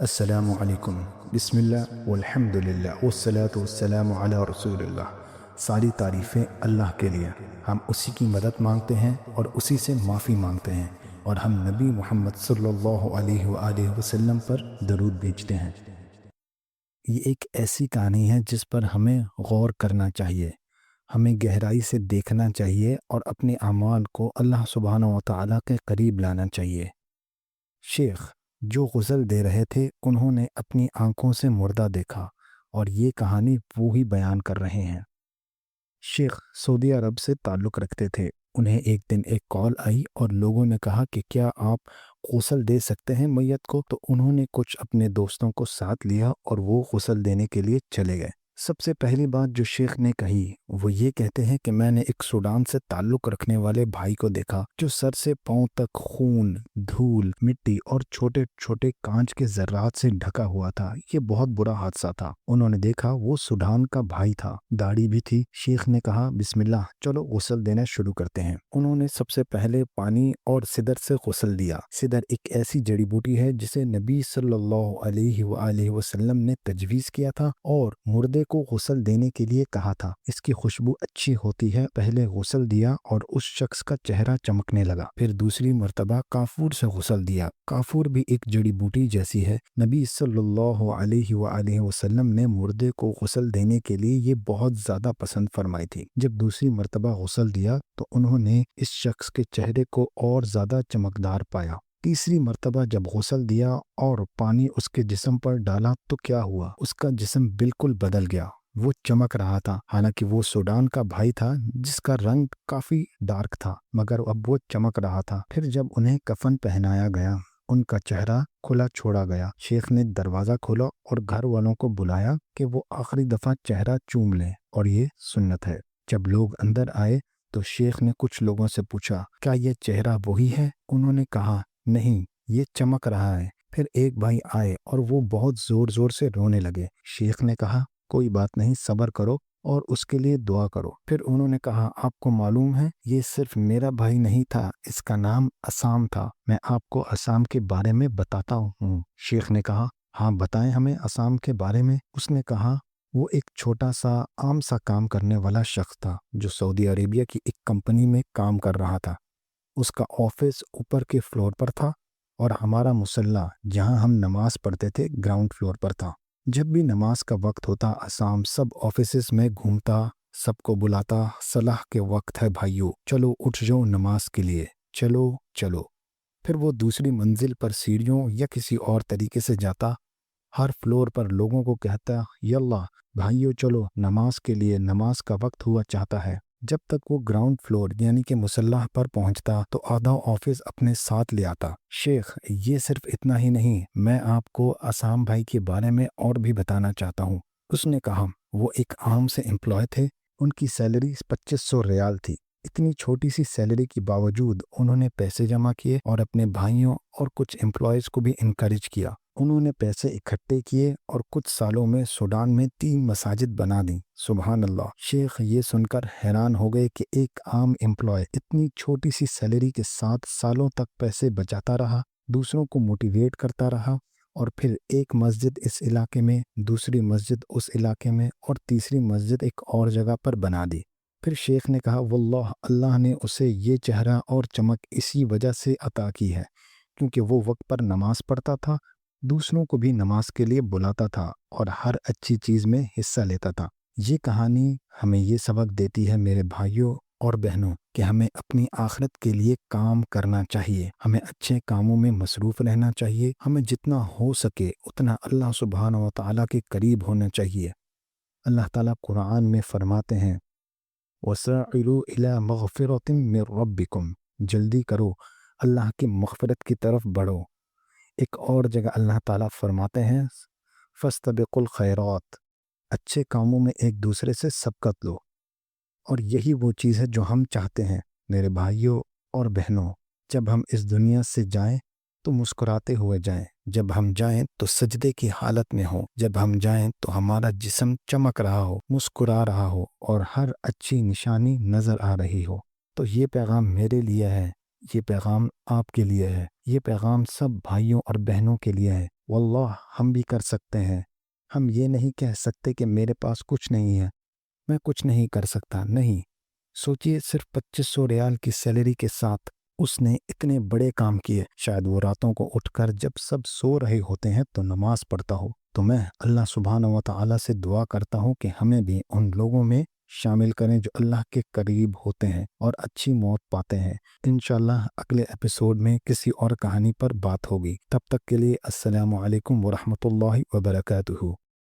السلام علیکم۔ بسم اللہ والحمد للہ والصلاة والسلام علی رسول اللہ۔ ساری تعریفیں اللہ کے لیے، ہم اسی کی مدد مانگتے ہیں اور اسی سے معافی مانگتے ہیں، اور ہم نبی محمد صلی اللہ علیہ وآلہ وسلم پر درود بھیجتے ہیں۔ یہ ایک ایسی کہانی ہے جس پر ہمیں غور کرنا چاہیے، ہمیں گہرائی سے دیکھنا چاہیے اور اپنے اعمال کو اللہ سبحانہ و تعالیٰ کے قریب لانا چاہیے۔ شیخ جو غسل دے رہے تھے انہوں نے اپنی آنکھوں سے مردہ دیکھا، اور یہ کہانی وہی بیان کر رہے ہیں۔ شیخ سعودی عرب سے تعلق رکھتے تھے۔ انہیں ایک دن ایک کال آئی اور لوگوں نے کہا کہ کیا آپ غسل دے سکتے ہیں میت کو؟ تو انہوں نے کچھ اپنے دوستوں کو ساتھ لیا اور وہ غسل دینے کے لیے چلے گئے۔ سب سے پہلی بات جو شیخ نے کہی وہ یہ کہتے ہیں کہ میں نے ایک سوڈان سے تعلق رکھنے والے بھائی کو دیکھا جو سر سے پاؤں تک خون، دھول، مٹی اور چھوٹے چھوٹے کانچ کے ذرات سے ڈھکا ہوا تھا۔ یہ بہت برا حادثہ تھا۔ انہوں نے دیکھا وہ سوڈان کا بھائی تھا، داڑھی بھی تھی۔ شیخ نے کہا بسم اللہ، چلو غسل دینا شروع کرتے ہیں۔ انہوں نے سب سے پہلے پانی اور سدر سے غسل دیا۔ سدر ایک ایسی جڑی بوٹی ہے جسے نبی صلی اللہ علیہ وآلہ وسلم نے تجویز کیا تھا اور مردے کو غسل دینے کے لیے کہا تھا۔ اس کی خوشبو اچھی ہوتی ہے۔ پہلے غسل دیا اور اس شخص کا چہرہ چمکنے لگا۔ پھر دوسری مرتبہ کافور سے غسل دیا۔ کافور بھی ایک جڑی بوٹی جیسی ہے۔ نبی صلی اللہ علیہ وآلہ وسلم نے مردے کو غسل دینے کے لیے یہ بہت زیادہ پسند فرمائی تھی۔ جب دوسری مرتبہ غسل دیا تو انہوں نے اس شخص کے چہرے کو اور زیادہ چمکدار پایا۔ تیسری مرتبہ جب غسل دیا اور پانی اس کے جسم پر ڈالا تو کیا ہوا؟ اس کا جسم بالکل بدل گیا۔ وہ چمک رہا تھا، حالانکہ وہ سوڈان کا بھائی تھا جس کا رنگ کافی ڈارک تھا، مگر اب وہ چمک رہا تھا۔ پھر جب انہیں کفن پہنایا گیا ان کا چہرہ کھلا چھوڑا گیا۔ شیخ نے دروازہ کھولا اور گھر والوں کو بلایا کہ وہ آخری دفعہ چہرہ چوم لیں، اور یہ سنت ہے۔ جب لوگ اندر آئے تو شیخ نے کچھ لوگوں سے پوچھا کیا یہ چہرہ وہی ہے؟ انہوں نے کہا نہیں، یہ چمک رہا ہے۔ پھر ایک بھائی آئے اور وہ بہت زور زور سے رونے لگے۔ شیخ نے کہا کوئی بات نہیں، صبر کرو اور اس کے لیے دعا کرو۔ پھر انہوں نے کہا آپ کو معلوم ہے یہ صرف میرا بھائی نہیں تھا، اس کا نام عصام تھا، میں آپ کو عصام کے بارے میں بتاتا ہوں۔ شیخ نے کہا ہاں بتائیں ہمیں عصام کے بارے میں۔ اس نے کہا وہ ایک چھوٹا سا عام سا کام کرنے والا شخص تھا جو سعودی عربیہ کی ایک کمپنی میں کام کر رہا تھا۔ اس کا آفس اوپر کے فلور پر تھا اور ہمارا مصلی جہاں ہم نماز پڑھتے تھے گراؤنڈ فلور پر تھا۔ جب بھی نماز کا وقت ہوتا عصام سب آفیسز میں گھومتا، سب کو بلاتا، صلاح کے وقت ہے بھائیو، چلو اٹھ جاؤ نماز کے لیے، چلو چلو۔ پھر وہ دوسری منزل پر سیڑھیوں یا کسی اور طریقے سے جاتا، ہر فلور پر لوگوں کو کہتا یلا بھائیو چلو نماز کے لیے، نماز کا وقت ہوا چاہتا ہے۔ جب تک وہ گراؤنڈ فلور یعنی کہ مصلی پر پہنچتا تو آدھا آفس اپنے ساتھ لے آتا۔ شیخ یہ صرف اتنا ہی نہیں، میں آپ کو عصام بھائی کے بارے میں اور بھی بتانا چاہتا ہوں۔ اس نے کہا وہ ایک عام سے امپلائی تھے، ان کی سیلری 2500 ریال تھی۔ اتنی چھوٹی سی سیلری کے باوجود انہوں نے پیسے جمع کیے اور اپنے بھائیوں اور کچھ امپلائیز کو بھی انکریج کیا۔ انہوں نے پیسے اکٹھے کیے اور کچھ سالوں میں سوڈان میں 3 مساجد بنا دیں۔ سبحان اللہ۔ شیخ یہ سن کر حیران ہو گئے کہ ایک عام امپلائی اتنی چھوٹی سی سیلری کے ساتھ سالوں تک پیسے بچاتا رہا، دوسروں کو موٹیویٹ کرتا رہا، اور پھر ایک مسجد اس علاقے میں، دوسری مسجد اس علاقے میں، اور تیسری مسجد ایک اور جگہ پر بنا دی۔ پھر شیخ نے کہا واللہ اللہ نے اسے یہ چہرہ اور چمک اسی وجہ سے عطا کی ہے کیونکہ وہ وقت پر نماز پڑھتا تھا، دوسروں کو بھی نماز کے لیے بلاتا تھا اور ہر اچھی چیز میں حصہ لیتا تھا۔ یہ کہانی ہمیں یہ سبق دیتی ہے میرے بھائیوں اور بہنوں کہ ہمیں اپنی آخرت کے لیے کام کرنا چاہیے، ہمیں اچھے کاموں میں مصروف رہنا چاہیے، ہمیں جتنا ہو سکے اتنا اللہ سبحانہ و تعالیٰ کے قریب ہونا چاہیے۔ اللہ تعالیٰ قرآن میں فرماتے ہیں وَسَارِعُوا إِلَىٰ مَغْفِرَةٍ مِّن رَّبِّكُمْ، جلدی کرو اللہ کی مغفرت کی طرف بڑھو۔ ایک اور جگہ اللہ تعالیٰ فرماتے ہیں فَاسْتَبِقُوا الْخَيْرَاتِ، اچھے کاموں میں ایک دوسرے سے سبقت لو۔ اور یہی وہ چیز ہے جو ہم چاہتے ہیں میرے بھائیوں اور بہنوں۔ جب ہم اس دنیا سے جائیں تو مسکراتے ہوئے جائیں، جب ہم جائیں تو سجدے کی حالت میں ہوں، جب ہم جائیں تو ہمارا جسم چمک رہا ہو، مسکرا رہا ہو، اور ہر اچھی نشانی نظر آ رہی ہو۔ تو یہ پیغام میرے لیے ہے، یہ پیغام آپ کے لیے ہے، یہ پیغام سب بھائیوں اور بہنوں کے لیے ہے واللہ ہم بھی کر سکتے ہیں۔ ہم یہ نہیں کہہ سکتے کہ میرے پاس کچھ نہیں ہے، میں کچھ نہیں کر سکتا، نہیں۔ سوچئے صرف 2500 ریال کی سیلری کے ساتھ اس نے اتنے بڑے کام کیے۔ شاید وہ راتوں کو اٹھ کر جب سب سو رہے ہوتے ہیں تو نماز پڑھتا ہو۔ تو میں اللہ سبحانہ و تعالیٰ سے دعا کرتا ہوں کہ ہمیں بھی ان لوگوں میں شامل کریں جو اللہ کے قریب ہوتے ہیں اور اچھی موت پاتے ہیں۔ انشاءاللہ اگلے ایپیسوڈ میں کسی اور کہانی پر بات ہوگی۔ تب تک کے لیے السلام علیکم ورحمۃ اللہ وبرکاتہ۔